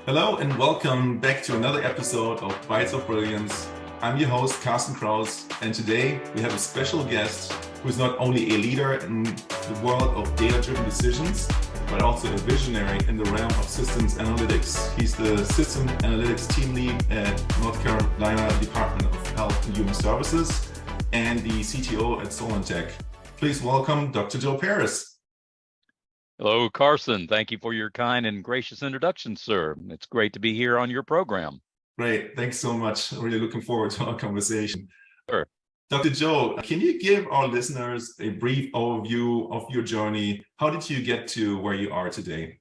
Hello and welcome back to another episode of Bytes of Brilliance. I'm your host, Carsten Kraus, and today we have a special guest who is not only a leader in the world of data-driven decisions, but also a visionary in the realm of systems analytics. He's the System Analytics Team Lead at North Carolina Department of Health and Human Services and the CTO at Solentech. Please welcome Dr. Joe Perez. Hello, Carson. Thank you for your kind and gracious introduction, sir. It's great to be here on your program. Great. Thanks so much. I'm really looking forward to our conversation. Sure. Dr. Joe, can you give our listeners a brief overview of your journey? How did you get to where you are today?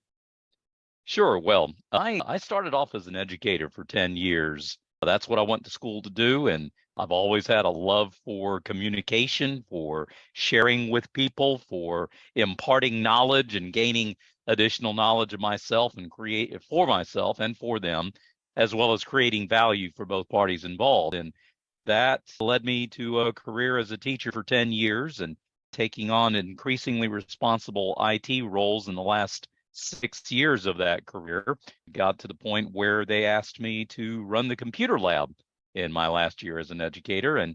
Sure. Well, I started off as an educator for 10 years. That's what I went to school to do. And I've always had a love for communication, for sharing with people, for imparting knowledge and gaining additional knowledge of myself and create for myself and for them, as well as creating value for both parties involved. And that led me to a career as a teacher for 10 years and taking on increasingly responsible IT roles in the last 6 years of that career. Got to the point where they asked me to run the computer lab in my last year as an educator. And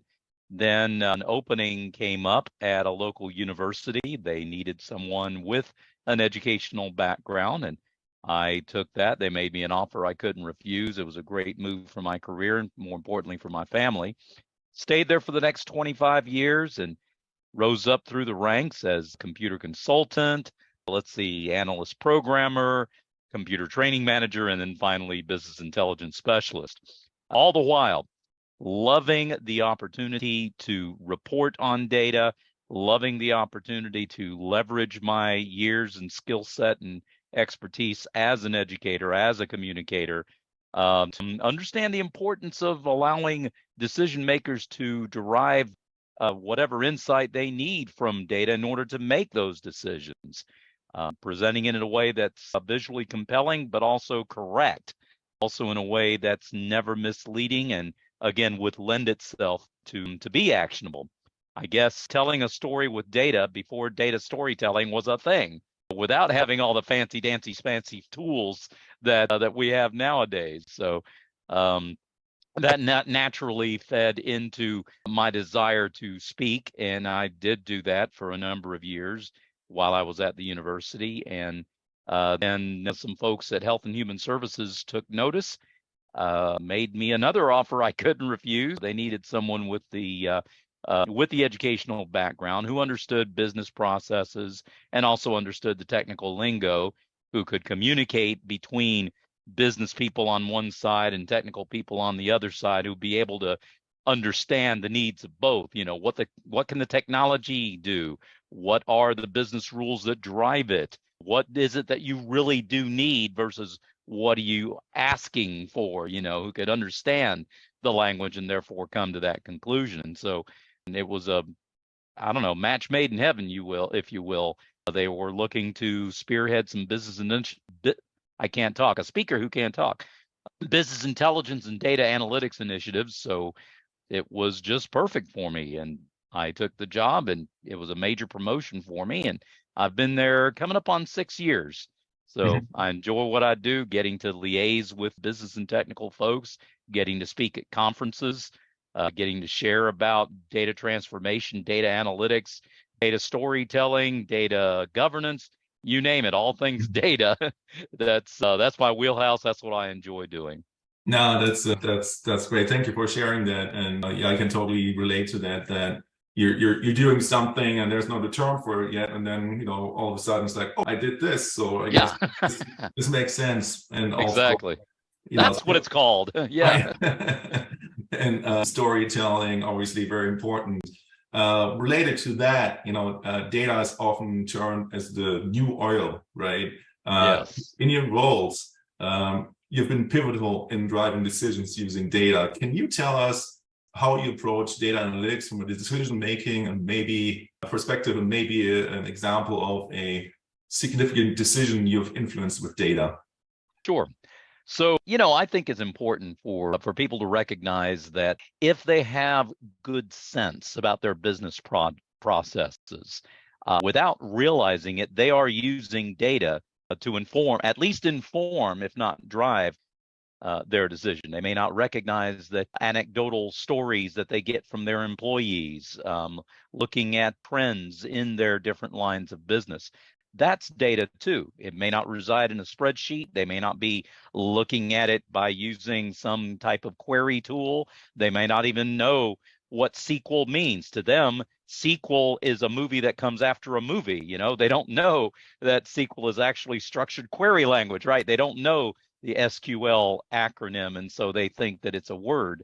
then an opening came up at a local university. They needed someone with an educational background, and I took that. They made me an offer I couldn't refuse. It was a great move for my career and more importantly for my family. Stayed there for the next 25 years and rose up through the ranks as computer consultant, analyst programmer, computer training manager, and then finally business intelligence specialist. All the while, loving the opportunity to report on data, loving the opportunity to leverage my years and skill set and expertise as an educator, as a communicator, to understand the importance of allowing decision makers to derive whatever insight they need from data in order to make those decisions, presenting it in a way that's visually compelling, but also correct, also in a way that's never misleading and, again, would lend itself to be actionable. I guess telling a story with data before data storytelling was a thing, without having all the fancy tools that we have nowadays. So that naturally fed into my desire to speak, and I did do that for a number of years while I was at the university. And then some folks at Health and Human Services took notice, made me another offer I couldn't refuse. They needed someone with the educational background who understood business processes and also understood the technical lingo, who could communicate between business people on one side and technical people on the other side, who'd be able to understand the needs of both. What can the technology do? What are the business rules that drive it? What is it that you really do need versus what are you asking for? Who could understand the language and therefore come to that conclusion. And so it was match made in heaven, if you will. They were looking to spearhead some a speaker who can't talk, business intelligence and data analytics initiatives. So it was just perfect for me. And I took the job, and it was a major promotion for me. And I've been there coming up on 6 years. So I enjoy what I do, getting to liaise with business and technical folks, getting to speak at conferences, getting to share about data transformation, data analytics, data storytelling, data governance, you name it, all things data. That's my wheelhouse. That's what I enjoy doing. No, that's great. Thank you for sharing that. And yeah, I can totally relate to that. That you're doing something and there's no term for it yet, and then all of a sudden it's like, oh, I did this, so I guess this makes sense. And also, exactly. That's what it's called. Yeah. And storytelling, obviously, very important. Related to that, data is often termed as the new oil, right? Yes. In your roles, you've been pivotal in driving decisions using data. Can you tell us how you approach data analytics from a decision making and maybe a perspective and maybe an example of a significant decision you've influenced with data? Sure. So, I think it's important for people to recognize that if they have good sense about their business processes, without realizing it, they are using data to inform, at least inform, if not drive, their decision. They may not recognize the anecdotal stories that they get from their employees, looking at trends in their different lines of business. That's data too. It may not reside in a spreadsheet. They may not be looking at it by using some type of query tool. They may not even know what sequel means. To them, sequel is a movie that comes after a movie. They don't know that sequel is actually structured query language, right? They don't know the SQL acronym, and so they think that it's a word.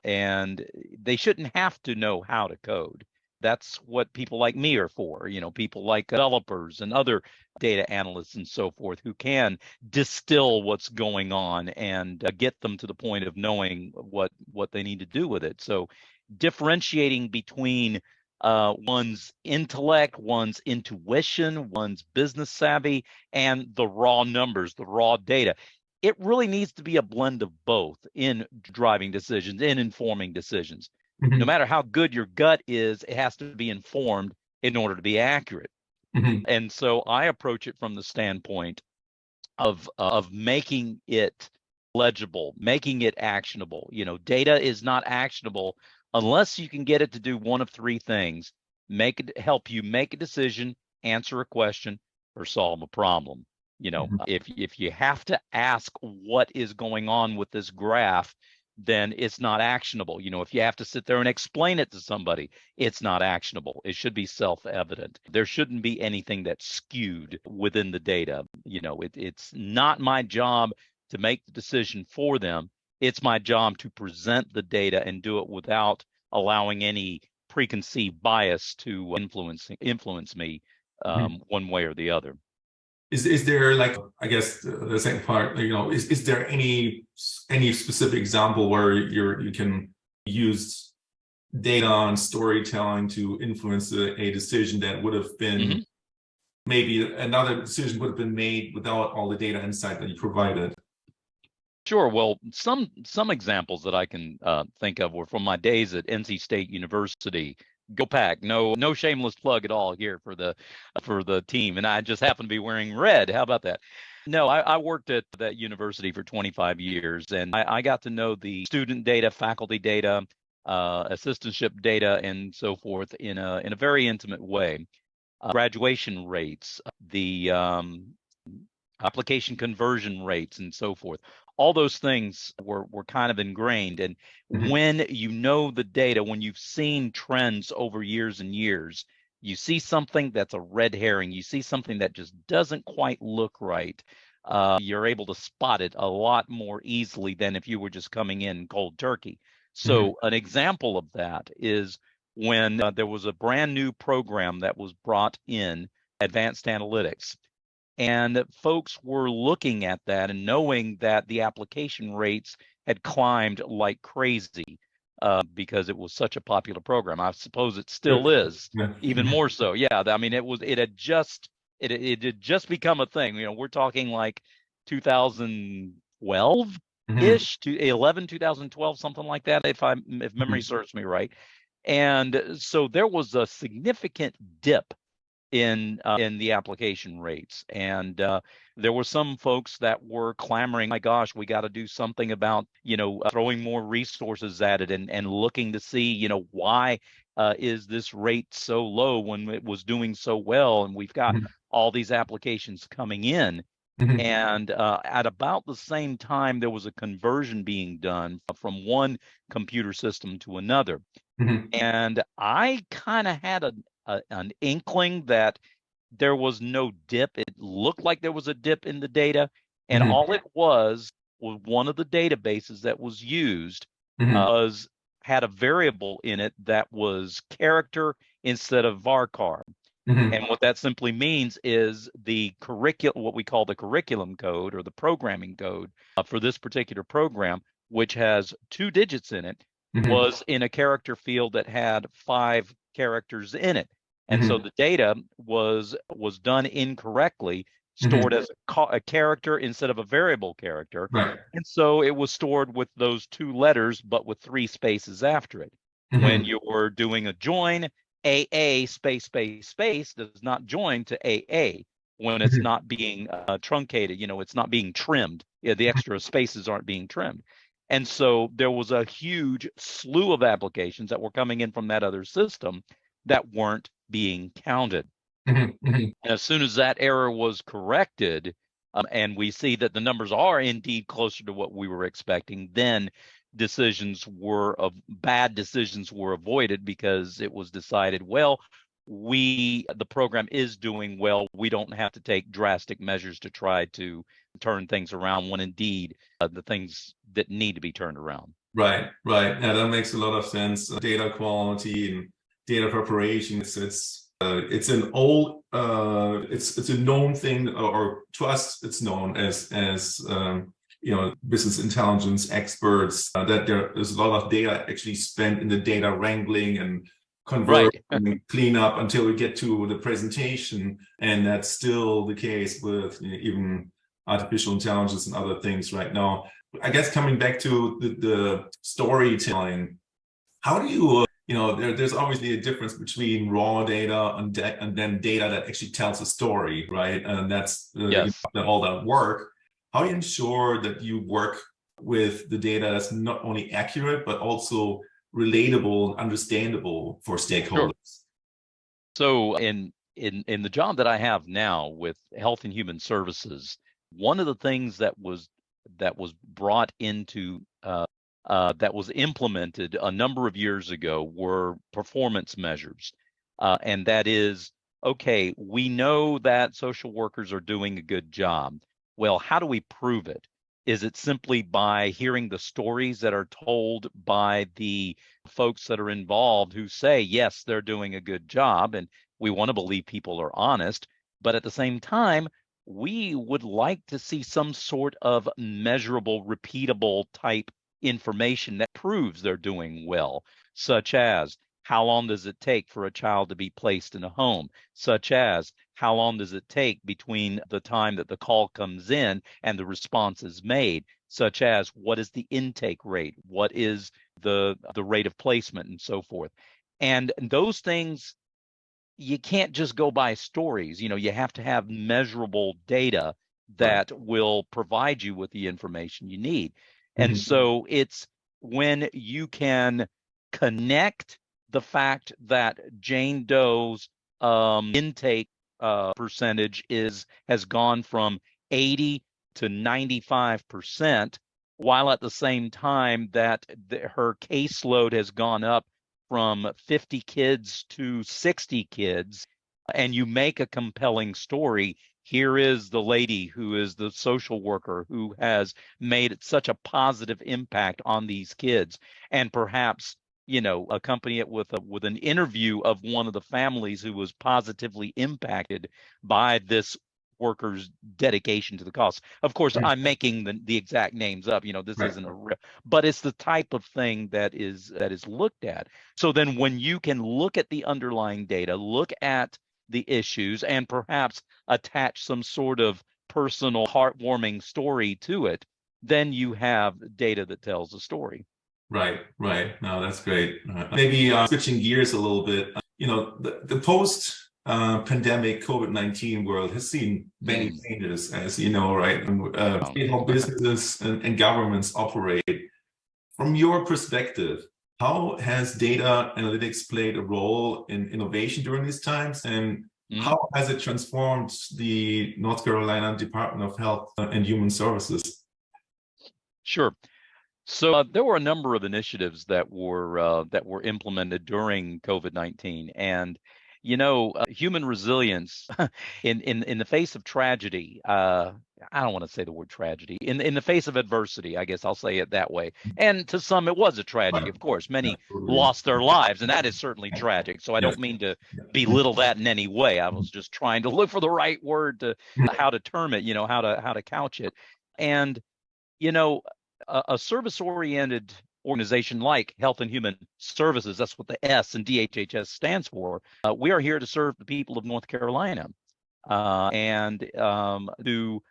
And they shouldn't have to know how to code. That's what people like me are for, people like developers and other data analysts and so forth who can distill what's going on and get them to the point of knowing what they need to do with it. So differentiating between one's intellect, one's intuition, one's business savvy, and the raw numbers, the raw data. It really needs to be a blend of both in driving decisions, in informing decisions. No matter how good your gut is, it has to be informed in order to be accurate. And so I approach it from the standpoint of making it legible, making it actionable. Data is not actionable unless you can get it to do one of three things: help you make a decision, answer a question, or solve a problem. If you have to ask what is going on with this graph, then it's not actionable. If you have to sit there and explain it to somebody, it's not actionable. It should be self-evident. There shouldn't be anything that's skewed within the data. It's not my job to make the decision for them. It's my job to present the data and do it without allowing any preconceived bias to influence me one way or the other. Is there, like, I guess the second part, is there any specific example where you can use data and storytelling to influence a decision that would have been maybe another decision would have been made without all the data insight that you provided? Sure. Well, some examples that I can think of were from my days at NC State University. Go Pack! No shameless plug at all here for the team, and I just happen to be wearing red. How about that? No, I worked at that university for 25 years, and I got to know the student data, faculty data, assistantship data, and so forth in a very intimate way. Graduation rates, the application conversion rates, and so forth. All those things were kind of ingrained. And when you know the data, when you've seen trends over years and years, you see something that's a red herring, you see something that just doesn't quite look right, you're able to spot it a lot more easily than if you were just coming in cold turkey. So an example of that is when there was a brand new program that was brought in, advanced analytics. And folks were looking at that and knowing that the application rates had climbed like crazy because it was such a popular program. I suppose it still is, even more so. Yeah, I mean, it had just become a thing. We're talking like 2012-ish to 2012, something like that, if memory serves me right. And so there was a significant dip in the application rates, and there were some folks that were clamoring, my gosh, we got to do something about throwing more resources at it and looking to see why is this rate so low when it was doing so well, and we've got all these applications coming in. And at about the same time, there was a conversion being done from one computer system to another. And I kind of had an inkling that there was no dip. It looked like there was a dip in the data, and all it was one of the databases that was used had a variable in it that was character instead of varchar. And what that simply means is what we call the curriculum code or the programming code for this particular program, which has 2 digits in it, was in a character field that had 5 characters in it. And so the data was done incorrectly, stored as a character instead of a variable character. Right. And so it was stored with those 2 letters, but with 3 spaces after it. When you're doing a join, AA space space space does not join to AA. when it's not being truncated, it's not being trimmed. Yeah, the extra spaces aren't being trimmed. And so there was a huge slew of applications that were coming in from that other system that weren't being counted. Mhm, mhm. And as soon as that error was corrected, and we see that the numbers are indeed closer to what we were expecting, then bad decisions were avoided because it was decided, well, the program is doing well. We don't have to take drastic measures to try to turn things around when indeed the things that need to be turned around. Right, right. Yeah, that makes a lot of sense. Data quality and data preparation. It's an old it's a known thing, or to us it's known as business intelligence experts, that there is a lot of data actually spent in the data wrangling and convert Right. and clean up until we get to the presentation, and that's still the case with even artificial intelligence and other things right now. I guess coming back to the storytelling, how do there's obviously a difference between raw data and then data that actually tells a story, right? And that's Yes. all that work. How do you ensure that you work with the data that's not only accurate, but also relatable and understandable for Sure. stakeholders? So in the job that I have now with Health and Human Services, one of the things that was brought into that was implemented a number of years ago were performance measures, and that is, okay, we know that social workers are doing a good job. Well, how do we prove it? Is it simply by hearing the stories that are told by the folks that are involved who say, yes, they're doing a good job, and we want to believe people are honest, but at the same time, we would like to see some sort of measurable, repeatable type information that proves they're doing well, such as how long does it take for a child to be placed in a home, such as how long does it take between the time that the call comes in and the response is made, such as what is the intake rate, what is the rate of placement, and so forth. And those things, you can't just go by stories. You have to have measurable data Right. that will provide you with the information you need. And Mhm. so it's when you can connect the fact that Jane Doe's intake percentage has gone from 80 to 95%, while at the same time that her caseload has gone up from 50 kids to 60 kids, and you make a compelling story. Here is the lady who is the social worker who has made such a positive impact on these kids, and perhaps accompany it with an interview of one of the families who was positively impacted by this worker's dedication to the cause. Of course, Mhm. I'm making the exact names up. This Right. isn't a real, but it's the type of thing that is looked at. So then when you can look at the underlying data, look at the issues, and perhaps attach some sort of personal, heartwarming story to it, then you have data that tells a story. Right, right. No, that's great. Maybe switching gears a little bit. The post pandemic COVID-19 world has seen many Mm. changes, as you know, right? And Um, how businesses and governments operate. From your perspective, how has data analytics played a role in innovation during these times? And mm, how has it transformed the North Carolina Department of Health and Human Services? sure. So there were a number of initiatives that were implemented during COVID-19, and human resilience in the face of tragedy. I don't want to say the word tragedy. In the face of adversity, I guess I'll say it that way. And to some, it was a tragedy. Right. Of course, Yeah, many totally. lost their lives, and that is certainly tragic. So I Yes. don't mean to Yeah. belittle that in any way. I was just trying to look for the right word to how to term it. How to couch it, and you know, a service-oriented organization like Health and Human Services, that's what the S in DHHS stands for. We are here to serve the people of North Carolina, and to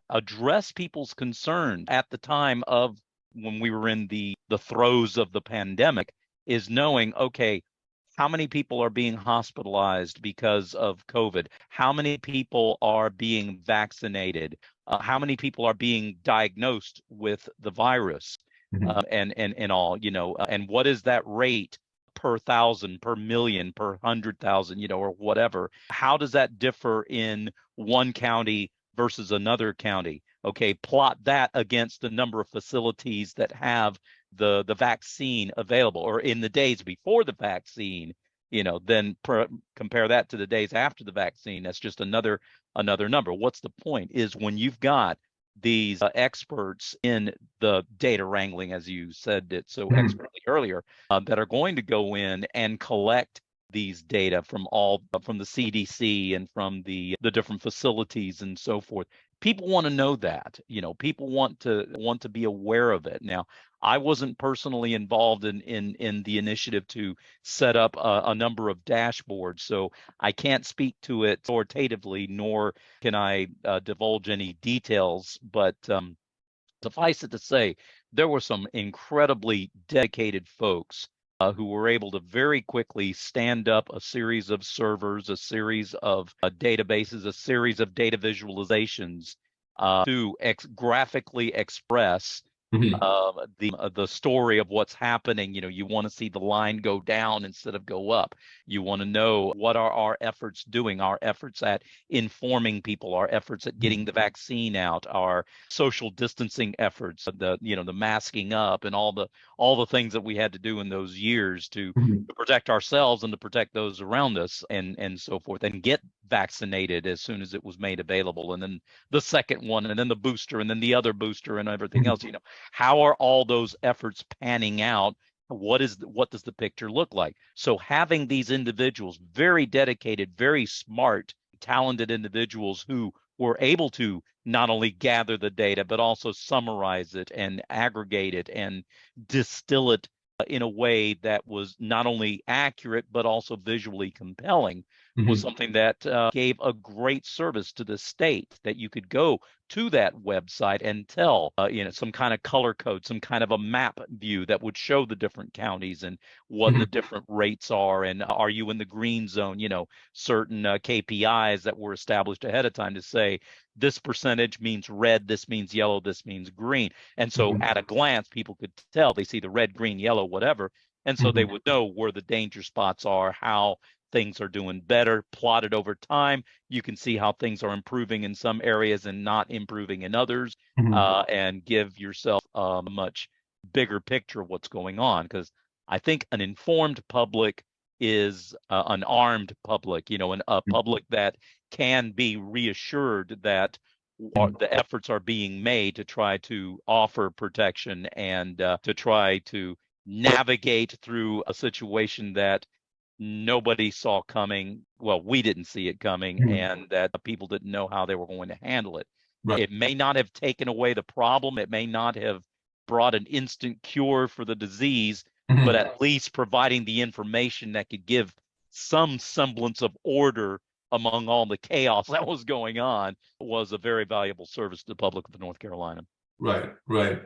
address people's concerns at the time of when we were in the throes of the pandemic, is knowing, okay, how many people are being hospitalized because of COVID? How many people are being vaccinated? How many people are being diagnosed with the virus? Mhm. And all, and what is that rate per thousand, per million, per 100,000, or whatever? How does that differ in one county versus another county? Okay, plot that against the number of facilities that have the vaccine available, or in the days before the vaccine, then compare that to the days after the vaccine. That's just another number. What's the point? Is when you've got these experts in the data wrangling, as you said it so Mhm. expertly earlier, that are going to go in and collect these data from the CDC and from the different facilities and so forth. People want to know that. People want to be aware of it. Now, I wasn't personally involved in the initiative to set up a number of dashboards, so I can't speak to it authoritatively, nor can I divulge any details. But suffice it to say, there were some incredibly dedicated folks who were able to very quickly stand up a series of servers, a series of databases, a series of data visualizations to graphically express Mhm. the story of what's happening. You want to see the line go down instead of go up. You want to know, what are our efforts doing, our efforts at informing people, our efforts at getting the vaccine out, our social distancing efforts, the masking up, and all the things that we had to do in those years to Mhm. protect ourselves and to protect those around us, and so forth, and get vaccinated as soon as it was made available, and then the second one, and then the booster, and then the other booster, and everything Mhm. else. How are all those efforts panning out? What does the picture look like? So having these individuals, very dedicated, very smart, talented individuals, who were able to not only gather the data, but also summarize it and aggregate it and distill it in a way that was not only accurate, but also visually compelling, was Mhm. something that gave a great service to the state, that you could go to that website and tell, some kind of color code, some kind of a map view that would show the different counties and what the Mhm. different rates are, and are you in the green zone? Certain KPIs that were established ahead of time to say, this percentage means red, this means yellow, this means green. And so Mhm. at a glance, people could tell. They see the red, green, yellow, whatever. And so they Mhm. would know where the danger spots are, how things are doing better, plotted over time. You can see how things are improving in some areas and not improving in others, Mhm. and give yourself a much bigger picture of what's going on. Because I think an informed public is an armed public, a public that can be reassured that Mhm. the efforts are being made to try to offer protection, and to try to navigate through a situation that nobody saw coming. Well, we didn't see it coming, Mhm. and that people didn't know how they were going to handle it. Right. It may not have taken away the problem. It may not have brought an instant cure for the disease, but Mhm. at least providing the information that could give some semblance of order among all the chaos that was going on was a very valuable service to the public of North Carolina. Right. Right.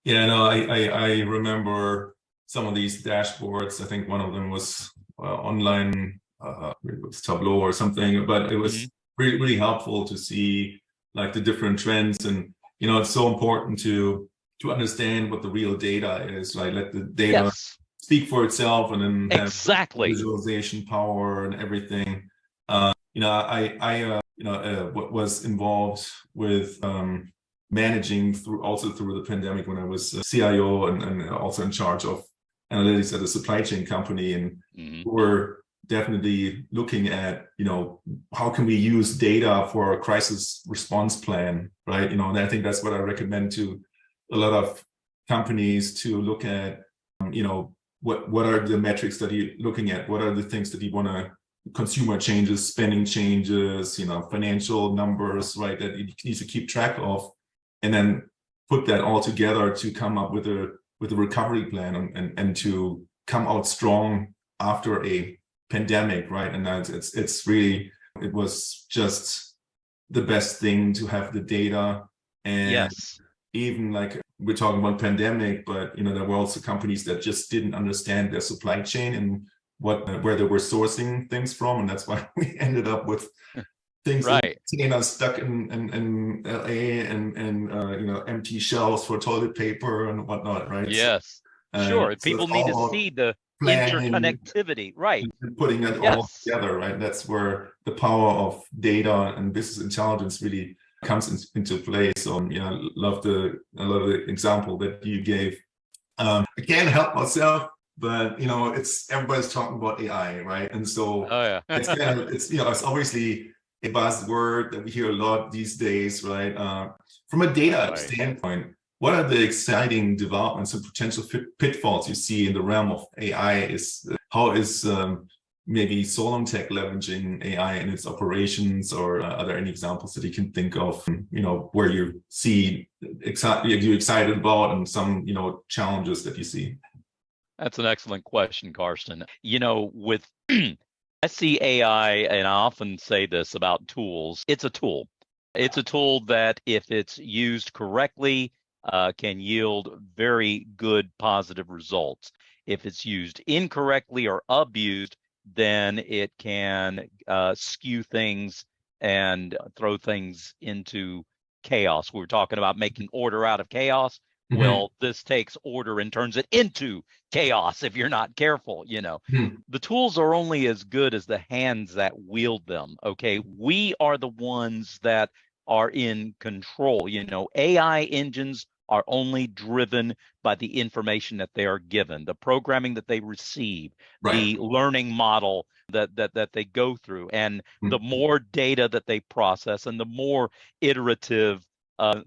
Yeah, no, I remember some of these dashboards. I think one of them was online, it was Tableau or something, but it Hmm. was really, really helpful to see like the different trends. And it's so important to understand what the real data is, right? Let the data Yes, speak for itself, and then have exactly. visualization power and everything. What was involved with managing through the pandemic when I was CIO, and also in charge of analytics at a supply chain company, and Hmm. we were definitely looking at how can we use data for a crisis response plan, right? And I think that's what I recommend to a lot of companies, to look at what are the metrics that you're looking at, what are the things that you want to, consumer changes, spending changes, financial numbers, right, that you need to keep track of, and then put that all together to come up with a recovery plan, and to come out strong after a pandemic, right? And that's it's really, it was just the best thing to have the data. And Yes. even like we're talking about pandemic, but there were also companies that just didn't understand their supply chain and where they were sourcing things from, and that's why we ended up with things in Right. containers stuck in LA and empty shelves for toilet paper and whatnot, right? So, Yes. Sure. so it's People need to all about see the planning interconnectivity. Right. and putting it all Yes. together, right? That's where the power of data and business intelligence really comes into play. So yeah, I love the example that you gave. I can't help myself, but it's everybody's talking about AI, right? And so Oh yeah. it's obviously a buzzword that we hear a lot these days, right? From a data Right. standpoint, what are the exciting developments and potential pitfalls you see in the realm of AI? How is maybe Solon-Tech leveraging AI in its operations, or are there any examples that you can think of, where you see you're excited about, and some, challenges that you see? That's an excellent question, Karsten. With I see AI, and I often say this about tools, it's a tool. It's a tool that, if it's used correctly, can yield very good positive results. If it's used incorrectly or abused, then it can skew things and throw things into chaos. We were talking about making order out of chaos. Mm-hmm. Well, this takes order and turns it into chaos if you're not careful. Mm-hmm. The tools are only as good as the hands that wield them. Okay. We are the ones that are in control. AI engines are only driven by the information that they are given, the programming that they receive, Right. the learning model that they go through. And the Mm-hmm. more data that they process, and the more iterative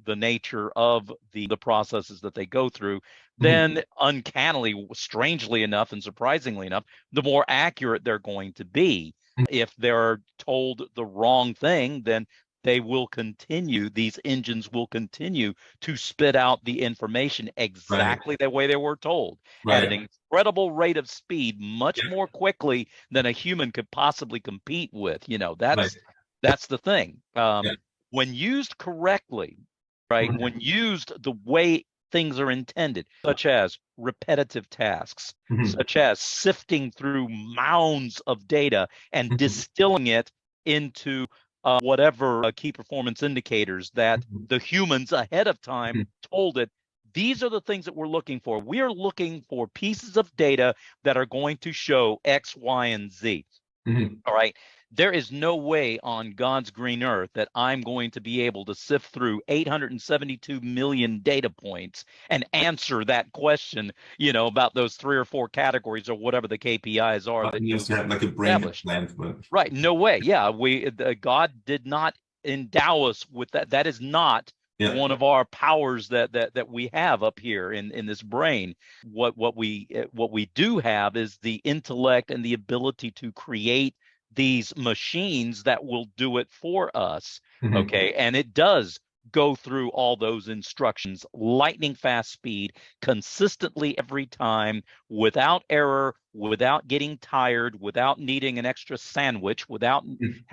the nature of the processes that they go through, then uncannily, strangely enough, and surprisingly enough, the more accurate they're going to be. If they're told the wrong thing, then these engines will continue to spit out the information Right. exactly the way they were told, at an Right. incredible rate of speed, much Yeah. more quickly than a human could possibly compete with. Right. That's the thing. Yeah. When used correctly, right? Mm-hmm. When used the way things are intended, such as repetitive tasks, Mm-hmm. such as sifting through mounds of data and Mm-hmm. distilling it into whatever key performance indicators that Mm-hmm. the humans ahead of time told it. These are the things that we're looking for. We are looking for pieces of data that are going to show X, Y, and Z. Mm-hmm. All right. There is no way on God's green earth that I'm going to be able to sift through 872 million data points and answer that question, about those 3 or 4 categories or whatever the KPIs are that You you've used to have like a brain established. implant, but Right. No way. Yeah. God did not endow us with that. That is not yeah. one of our powers that we have up here in this brain. What we do have is the intellect and the ability to create these machines that will do it for us. Mm-hmm. Okay. And it does go through all those instructions, lightning fast speed, consistently every time, without error, without getting tired, without needing an extra sandwich, without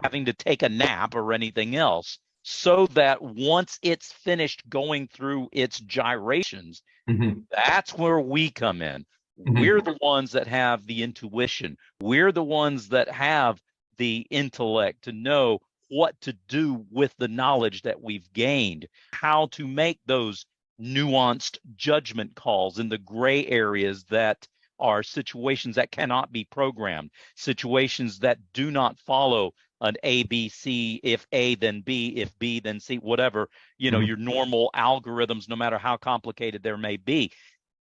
having to take a nap or anything else, so that once it's finished going through its gyrations, Mm-hmm. that's where we come in. We're Mm-hmm. the ones that have the intuition. We're the ones that have the intellect to know what to do with the knowledge that we've gained, how to make those nuanced judgment calls in the gray areas that are situations that cannot be programmed, situations that do not follow an A, B, C, if A, then B, if B, then C, whatever, your normal algorithms, no matter how complicated there may be.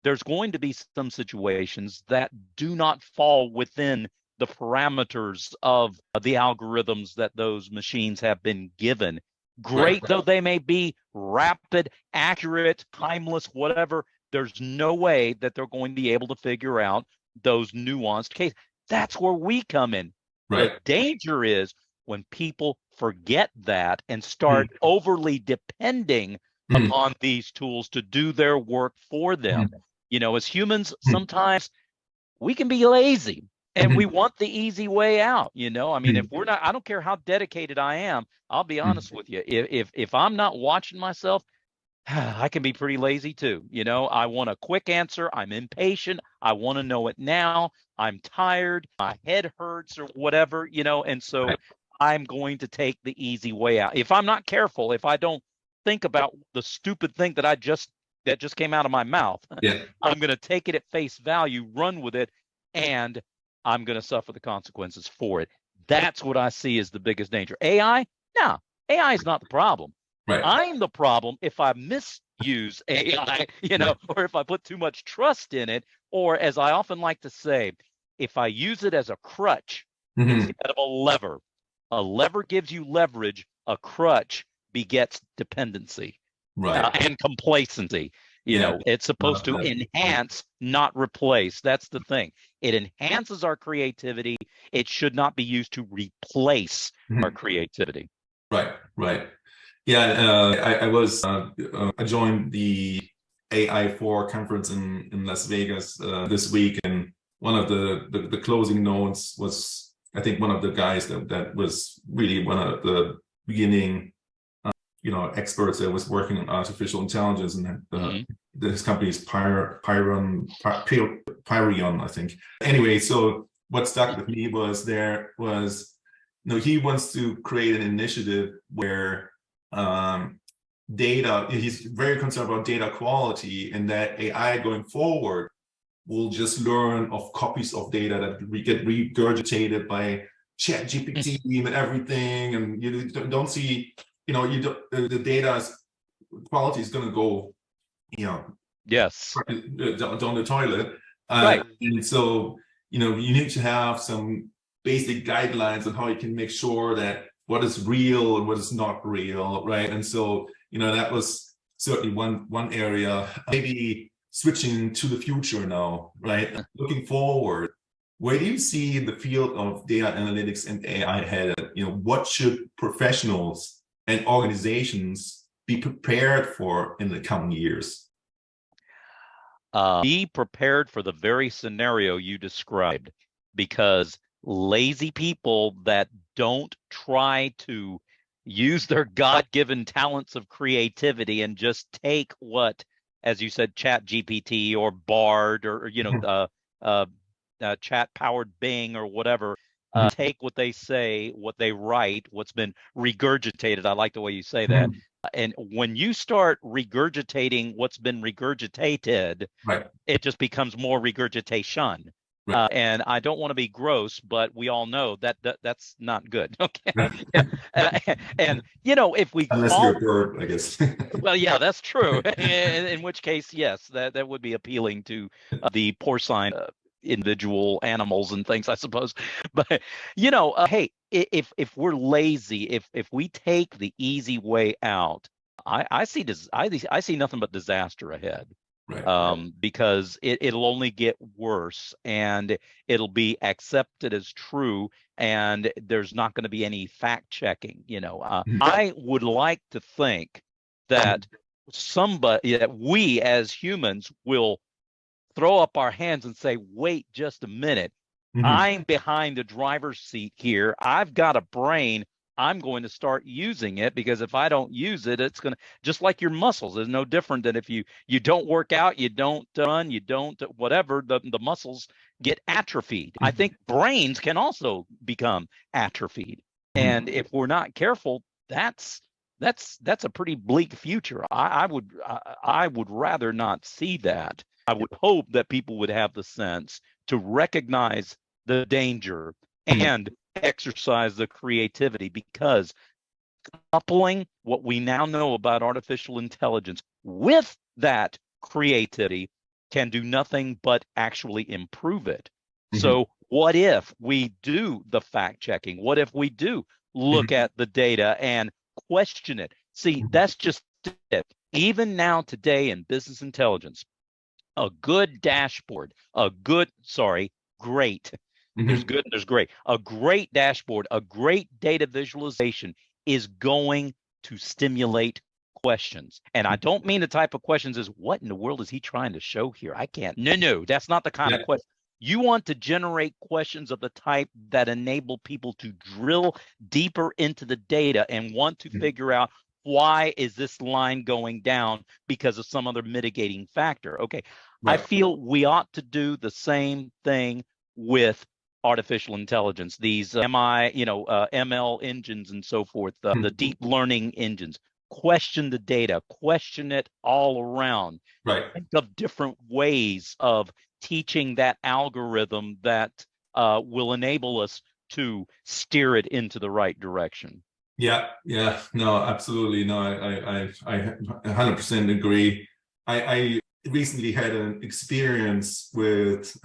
There's going to be some situations that do not fall within the parameters of the algorithms that those machines have been given. Right. Great though they may be, rapid, accurate, timeless, whatever, there's no way that they're going to be able to figure out those nuanced cases. That's where we come in. The Right. danger is when people forget that and start overly depending Mm-hmm. upon these tools to do their work for them. As humans, sometimes we can be lazy and we want the easy way out. I mean, if we're not, I don't care how dedicated I am, I'll be honest with you. If I'm not watching myself, I can be pretty lazy too. I want a quick answer. I'm impatient. I want to know it now. I'm tired. My head hurts or whatever, and so Right. I'm going to take the easy way out. If I'm not careful, if I don't think about the stupid thing that just came out of my mouth, Yeah. I'm going to take it at face value, run with it, and I'm going to suffer the consequences for it. That's what I see as the biggest danger. AI? No, AI is not the problem. Right. I'm the problem if I misuse AI, Right. or if I put too much trust in it, or as I often like to say, if I use it as a crutch Hmm. instead of a lever. A lever gives you leverage, a crutch begets dependency Right. and complacency. Yeah. It's supposed to That- enhance, not replace. That's the thing. It enhances our creativity. It should not be used to replace our mhm. creativity. Right. Right. Yeah. I joined the AI4 conference in Las Vegas this week, and one of the closing notes was, I think, one of the guys that was really one of the beginning experts that was working on artificial intelligence, and Hmm. his company is Pyrion, I think. Anyway, so what stuck with me was he wants to create an initiative where data, he's very concerned about data quality, and that AI going forward will just learn of copies of data that get regurgitated by chat GPT and everything, and you don't see, you don't, the data's quality is going to go, you know, Yes. down the toilet. Right. And so, you need to have some basic guidelines on how you can make sure that what is real and what is not real, right? And so, that was certainly one area. Maybe switching to the future now, right? Looking forward, where do you see the field of data analytics and AI headed? What should professionals and organizations be prepared for in the coming years? Be prepared for the very scenario you described, because lazy people that don't try to use their God-given talents of creativity and just take what, as you said, Chat GPT or Bard or uh, chat-powered Bing or whatever, take what they say, what they write, what's been regurgitated. I like the way you say that. And when you start regurgitating what's been regurgitated, Right. it just becomes more regurgitation. Right. And I don't want to be gross, but we all know that's not good. Okay. Yeah. And if we Unless all, you're a bird, I guess. well, yeah, that's true. In which case, yes, that would be appealing to the porcine individual animals and things, I suppose. But hey, if we're lazy, if we take the easy way out, I see this. I see nothing but disaster ahead. Right. Because it'll only get worse, and it'll be accepted as true, and there's not going to be any fact checking. I would like to think that we as humans will throw up our hands and say, wait just a minute. Mhm. I'm behind the driver's seat here. I've got a brain. I'm going to start using it, because if I don't use it, it's going to, just like your muscles, is no different than if you don't work out, you don't run, you don't whatever, the muscles get atrophied. I think brains can also become atrophied. And if we're not careful, that's a pretty bleak future. I would rather not see that. I would hope that people would have the sense to recognize the danger and exercise the creativity, because coupling what we now know about artificial intelligence with that creativity can do nothing but actually improve it. Mhm. So, what if we do the fact checking? What if we do look Mhm. at the data and question it? See, that's just it. Even now, today, in business intelligence, a good dashboard, great. There's Mhm. good, there's great. A great dashboard, a great data visualization is going to stimulate questions. And I don't mean the type of questions as, what in the world is he trying to show here? I can't. No, that's not the kind of Yeah. question. You want to generate questions of the type that enable people to drill deeper into the data and want to figure out why is this line going down because of some other mitigating factor? Okay. I Right. feel we ought to do the same thing with artificial intelligence, these ML engines and so forth, the deep learning engines. Question the data, question it all around. Right. Think of different ways of teaching that algorithm that will enable us to steer it into the right direction. Yeah, yeah, no, absolutely. No, I 100% agree. I recently had an experience with,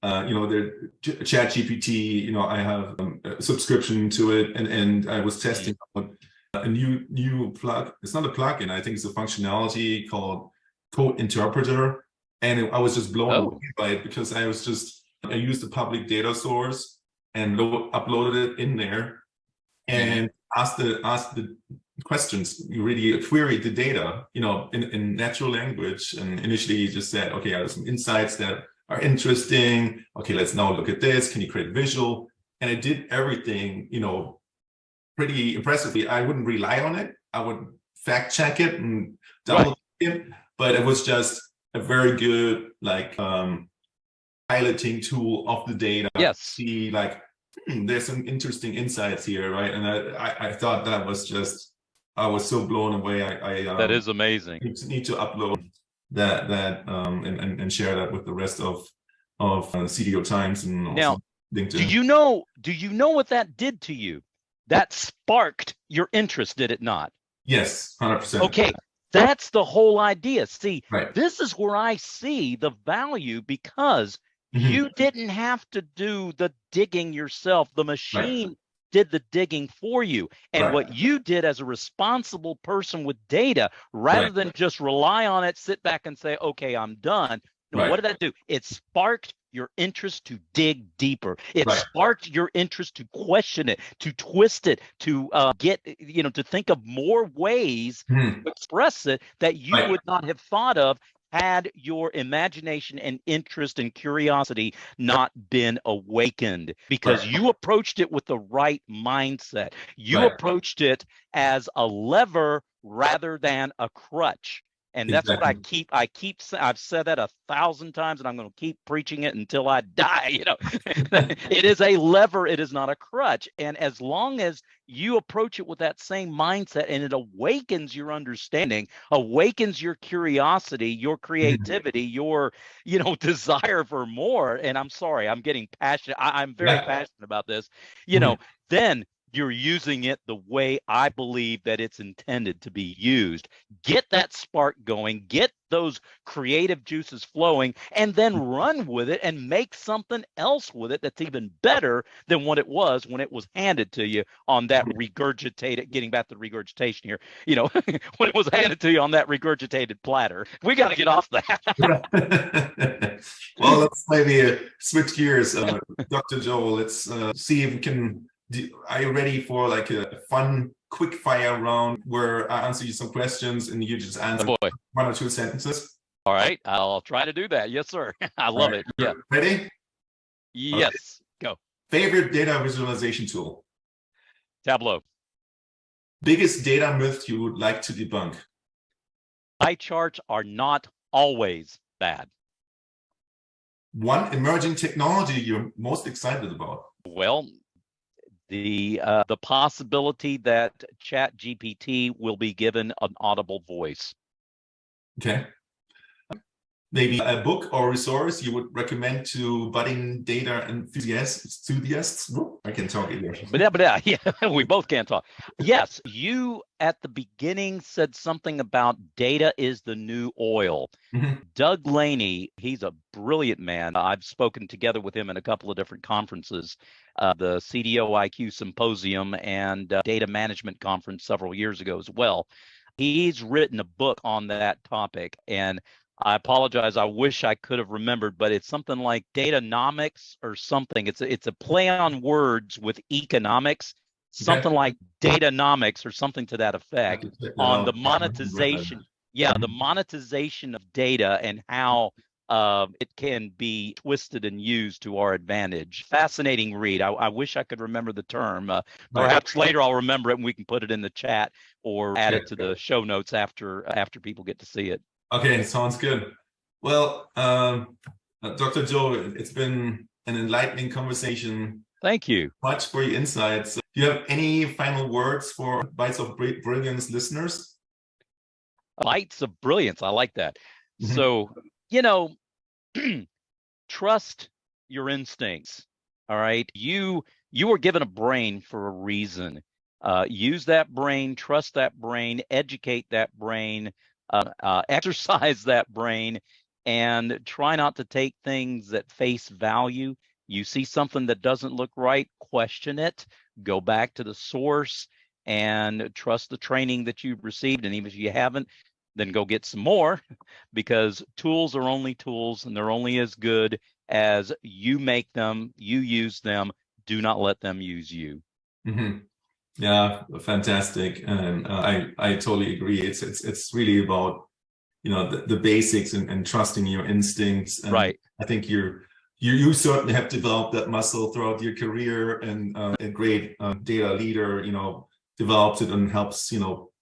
the Chat GPT. I have a subscription to it, and I was testing out a new plug. It's not a plugin. I think it's a functionality called Code Interpreter, and I was just blown away by it because I used a public data source and uploaded it in there and ask the questions. You really queried the data, in natural language. And initially you just said, okay, I have some insights that are interesting. Okay, let's now look at this. Can you create a visual? And it did everything, pretty impressively. I wouldn't rely on it. I would fact check it and double check it, but it was just a very good, piloting tool of the data. Yes. See, there's some interesting insights here, right? And I thought that was just, I was so blown away. That is amazing. Need to upload that and share that with the rest of CDO Times and also now, LinkedIn. Do you know what that did to you? That sparked your interest, did it not? Yes, 100%. Okay, that's the whole idea. See, right. This is where I see the value, because you didn't have to do the digging yourself. The machine did the digging for you. And what you did as a responsible person with data, rather than just rely on it, sit back and say, okay, I'm done. What did that do? It sparked your interest to dig deeper. It sparked your interest to question it, to twist it, to to think of more ways to express it that you would not have thought of had your imagination and interest and curiosity not been awakened, because you approached it with the right mindset. You approached it as a lever rather than a crutch. And that's what I've said that 1,000 times, and I'm going to keep preaching it until I die. It is a lever. It is not a crutch. And as long as you approach it with that same mindset, and it awakens your understanding, awakens your curiosity, your creativity, your, desire for more. And I'm sorry, I'm getting passionate. I'm very passionate about this, then you're using it the way I believe that it's intended to be used. Get that spark going, get those creative juices flowing, and then run with it and make something else with it that's even better than what it was when it was handed to you on that regurgitated, getting back to the regurgitation here, when it was handed to you on that regurgitated platter. We got to get off that. Well, let's maybe switch gears. Dr. Joe, let's see if we can... Are you ready for a fun quick fire round where I answer you some questions and you just answer 1 or 2 sentences? All right, I'll try to do that. Yes, sir. I love it. Yeah. Ready? Yes. Okay. Go. Favorite data visualization tool? Tableau. Biggest data myth you would like to debunk? Pie charts are not always bad. One emerging technology you're most excited about? Well, the possibility that Chat GPT will be given an audible voice. Okay. Maybe a book or resource you would recommend to budding data enthusiasts? I can talk English. Yeah, we both can't talk. Yes, you at the beginning said something about data is the new oil. Doug Laney, he's a brilliant man. I've spoken together with him in a couple of different conferences, the CDO IQ Symposium and Data Management Conference several years ago as well. He's written a book on that topic, and I apologize. I wish I could have remembered, but it's something like Datanomics or something. It's a play on words with economics, something like Datanomics or something to that effect, on the monetization. Yeah, the monetization of data and how it can be twisted and used to our advantage. Fascinating read. I wish I could remember the term. Perhaps later I'll remember it and we can put it in the chat or add it to the show notes after people get to see it. Okay, sounds good. Well, Dr. Joe, it's been an enlightening conversation. Thank you. Much for your insights. Do you have any final words for Bytes of Brilliance listeners? Bytes of Brilliance. I like that. So, trust your instincts. All right. You were given a brain for a reason. Use that brain, trust that brain, educate that brain, exercise that brain, and try not to take things at face value. You see something that doesn't look right, question it, go back to the source, and trust the training that you've received. And even if you haven't, then go get some more, because tools are only tools and they're only as good as you make them, you use them. Do not let them use you. Mm-hmm. Yeah, fantastic. And I totally agree. It's really about, the basics and trusting your instincts. And right. I think you certainly have developed that muscle throughout your career, and a great data leader, develops it and helps,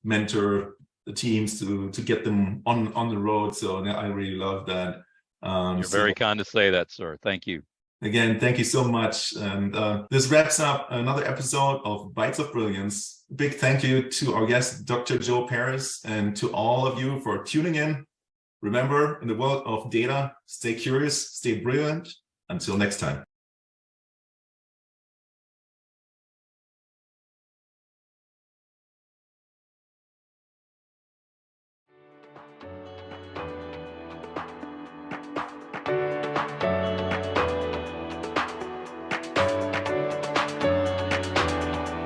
mentor the teams to get them on the road. So I really love that. You're very kind to say that, sir. Thank you. Again, thank you so much. And this wraps up another episode of Bytes of Brilliance. Big thank you to our guest, Dr. Joe Perez, and to all of you for tuning in. Remember, in the world of data, stay curious, stay brilliant. Until next time.